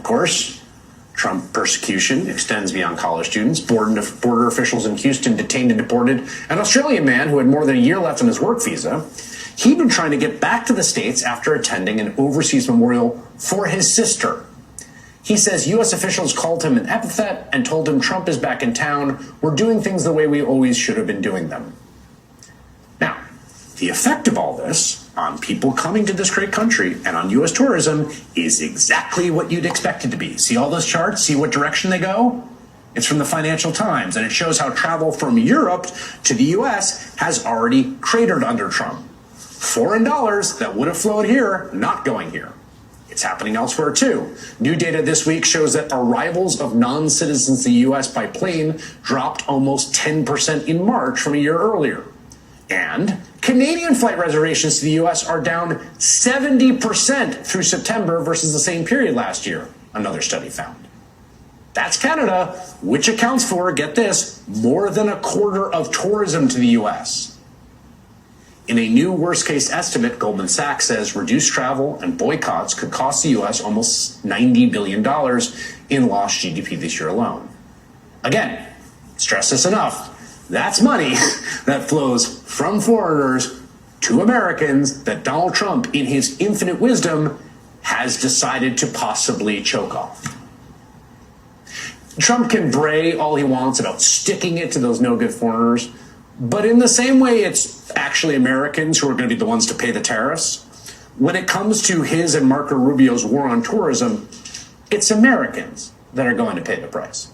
course, Trump persecution extends beyond college students. Border officials in Houston detained and deported an Australian man who had more than a year left on his work visa. He'd been trying to get back to the States after attending an overseas memorial for his sister. He says U.S. officials called him an epithet and told him Trump is back in town. We're doing things the way we always should have been doing them. Now, the effect of all this on people coming to this great country and on U.S. tourism is exactly what you'd expect it to be. See all those charts? See what direction they go? It's from the Financial Times, and it shows how travel from Europe to the U.S. has already cratered under Trump. Foreign dollars that would have flowed here, not going here. It's happening elsewhere too. New data this week shows that arrivals of non-citizens to the U.S. by plane dropped almost 10% in March from a year earlier. And Canadian flight reservations to the U.S. are down 70% through September versus the same period last year, another study found. That's Canada, which accounts for, get this, more than a quarter of tourism to the U.S. In a new worst-case estimate, Goldman Sachs says reduced travel and boycotts could cost the U.S. almost $90 billion in lost GDP this year alone. Again, stress this enough. That's money that flows from foreigners to Americans that Donald Trump, in his infinite wisdom, has decided to possibly choke off. Trump can bray all he wants about sticking it to those no-good foreigners, but in the same way it's actually Americans who are going to be the ones to pay the tariffs. When it comes to his and Marco Rubio's war on tourism, it's Americans that are going to pay the price.